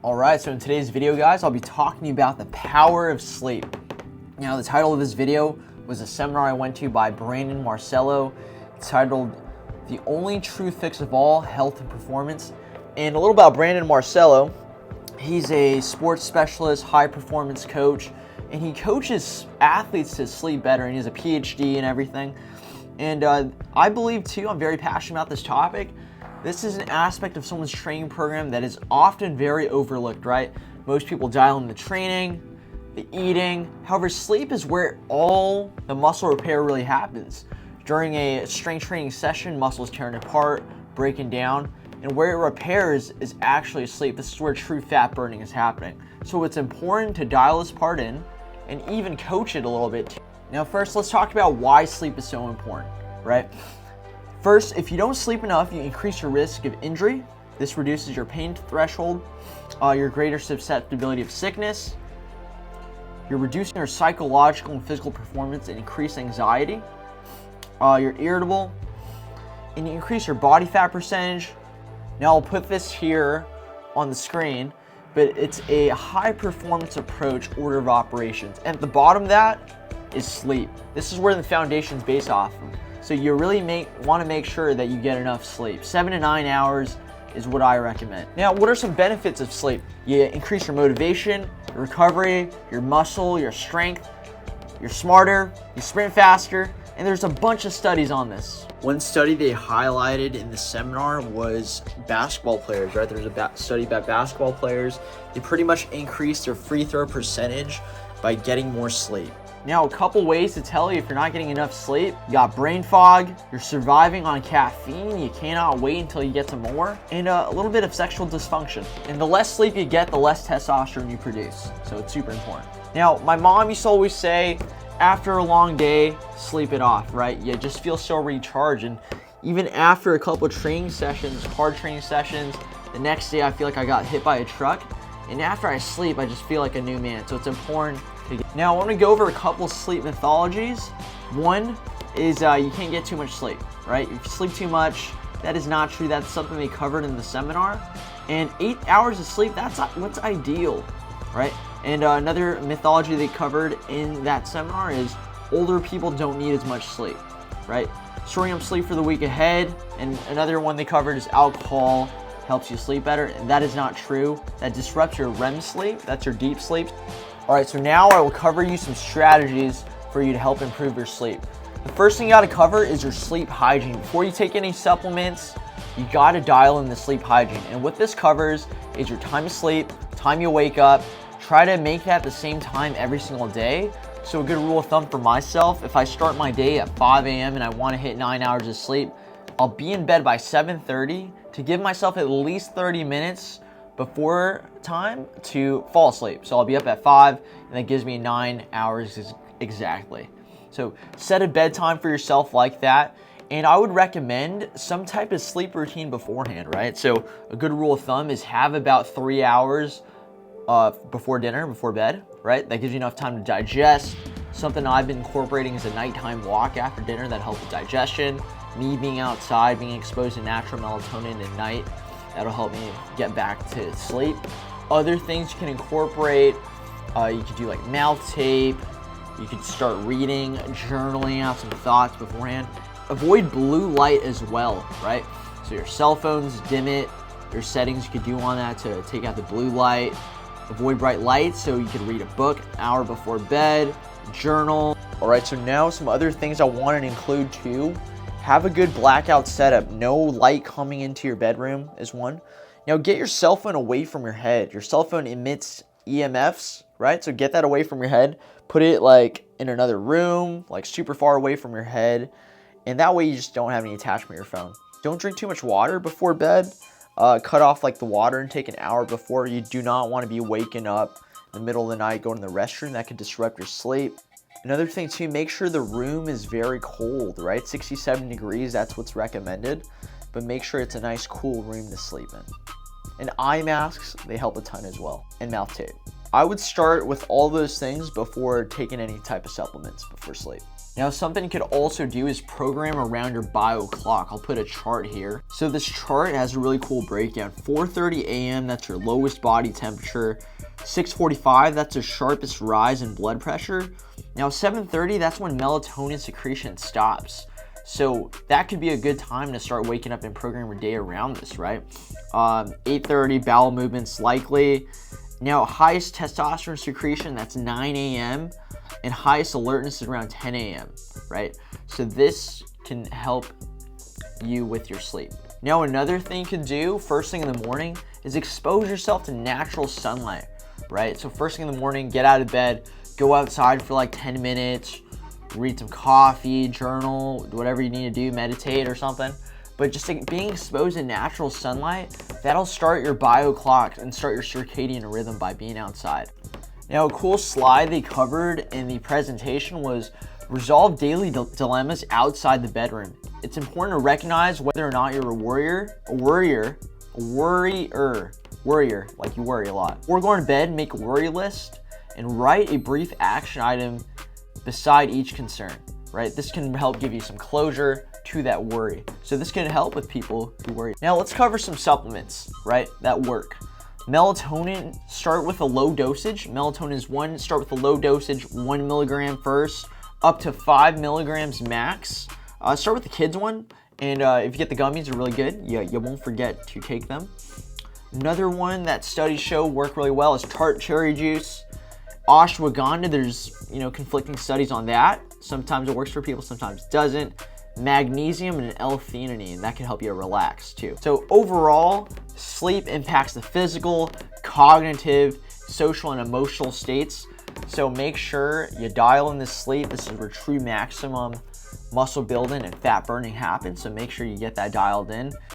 Alright, so in today's video, guys, I'll be talking to you about the power of sleep. Now, the title of this video was a seminar I went to by Brandon Marcello. It's titled, The Only True Fix of All Health and Performance. And a little about Brandon Marcello. He's a sports specialist, high performance coach, and he coaches athletes to sleep better, and he has a PhD and everything. And I believe, too, I'm very passionate about this topic. This is an aspect of someone's training program that is often very overlooked, right? Most people dial in the training, the eating. However, sleep is where all the muscle repair really happens. During a strength training session, muscles tearing apart, breaking down, and where it repairs is actually sleep. This is where true fat burning is happening. So it's important to dial this part in and even coach it a little bit. Now, first, let's talk about why sleep is so important, right? First, if you don't sleep enough, you increase your risk of injury. This reduces your pain threshold, your greater susceptibility of sickness. You're reducing your psychological and physical performance and increase anxiety. You're irritable, and you increase your body fat percentage. Now, I'll put this here on the screen, but it's a high performance approach order of operations. And at the bottom of that is sleep. This is where the foundation is based off of. So you really want to make sure that you get enough sleep. 7 to 9 hours is what I recommend. Now, what are some benefits of sleep? You increase your motivation, your recovery, your muscle, your strength. You're smarter, you sprint faster, and there's a bunch of studies on this. One study they highlighted in the seminar was basketball players, right? There's a study about basketball players. They pretty much increased their free throw percentage by getting more sleep. Now, a couple ways to tell you if you're not getting enough sleep. You got brain fog, you're surviving on caffeine, you cannot wait until you get some more, and a little bit of sexual dysfunction. And the less sleep you get, the less testosterone you produce. So it's super important. Now, my mom used to always say, after a long day, sleep it off, right? You just feel so recharged. And even after a couple of training sessions, hard training sessions, the next day I feel like I got hit by a truck. And after I sleep, I just feel like a new man. So it's important. Now, I want to go over a couple sleep mythologies. One is you can't get too much sleep, right? If you sleep too much, that is not true. That's something they covered in the seminar. And 8 hours of sleep, that's what's ideal, right? And another mythology they covered in that seminar is older people don't need as much sleep, right? Storing up sleep for the week ahead. And another one they covered is alcohol helps you sleep better. And that is not true. That disrupts your REM sleep. That's your deep sleep. All right, so now I will cover you some strategies for you to help improve your sleep. The first thing you gotta cover is your sleep hygiene. Before you take any supplements, you gotta dial in the sleep hygiene. And what this covers is your time to sleep, time you wake up. Try to make that the same time every single day. So a good rule of thumb for myself, if I start my day at 5 a.m. and I wanna hit 9 hours of sleep, I'll be in bed by 7:30 to give myself at least 30 minutes before time to fall asleep. So I'll be up at 5, and that gives me 9 hours exactly. So set a bedtime for yourself like that. And I would recommend some type of sleep routine beforehand, right? So a good rule of thumb is have about 3 hours before dinner, before bed, right? That gives you enough time to digest. Something I've been incorporating is a nighttime walk after dinner that helps with digestion. Me being outside, being exposed to natural melatonin at night, that'll help me get back to sleep. Other things you can incorporate, you could do like mouth tape. You could start reading, journaling out some thoughts beforehand. Avoid blue light as well, right? So your cell phones, dim it. There's settings you could do on that to take out the blue light. Avoid bright lights, so you could read a book an hour before bed, journal. All right, so now some other things I wanted to include too. Have a good blackout setup. No light coming into your bedroom is one. Now get your cell phone away from your head. Your cell phone emits EMFs, right? So get that away from your head. Put it like in another room, like super far away from your head. And that way you just don't have any attachment to your phone. Don't drink too much water before bed. Cut off like the water intake an hour before. You do not want to be waking up in the middle of the night, going to the restroom. That could disrupt your sleep. Another thing too, make sure the room is very cold, right? 67 degrees, that's what's recommended. But make sure it's a nice cool room to sleep in. And eye masks, they help a ton as well. And mouth tape. I would start with all those things before taking any type of supplements before sleep. Now, something you could also do is program around your bio clock. I'll put a chart here. So this chart has a really cool breakdown. 4:30 a.m., that's your lowest body temperature. 6:45, that's the sharpest rise in blood pressure. Now, 7:30, that's when melatonin secretion stops. So that could be a good time to start waking up and program your day around this, right? 8:30, bowel movements likely. Now, highest testosterone secretion, that's 9 a.m. and highest alertness is around 10 a.m., right? So this can help you with your sleep. Now, another thing you can do first thing in the morning is expose yourself to natural sunlight, right? So first thing in the morning, get out of bed, go outside for like 10 minutes, read some coffee, journal, whatever you need to do, meditate or something. But just like being exposed to natural sunlight, that'll start your bio clock and start your circadian rhythm by being outside. Now, a cool slide they covered in the presentation was resolve daily dilemmas outside the bedroom. It's important to recognize whether or not you're a worrier, like you worry a lot. Before going to bed, make a worry list and write a brief action item beside each concern, right? This can help give you some closure to that worry. So this can help with people who worry. Now let's cover some supplements, right, that work. Melatonin, start with a low dosage. Melatonin is start with a low dosage, 1 milligram first, up to 5 milligrams max. Start with the kids one, and if you get the gummies, they're really good. You won't forget to take them. Another one that studies show work really well is tart cherry juice. Ashwagandha, there's conflicting studies on that. Sometimes it works for people, sometimes it doesn't. Magnesium and L-theanine, that can help you relax too. So overall, sleep impacts the physical, cognitive, social, and emotional states. So make sure you dial in this sleep. This is where true maximum muscle building and fat burning happens. So make sure you get that dialed in.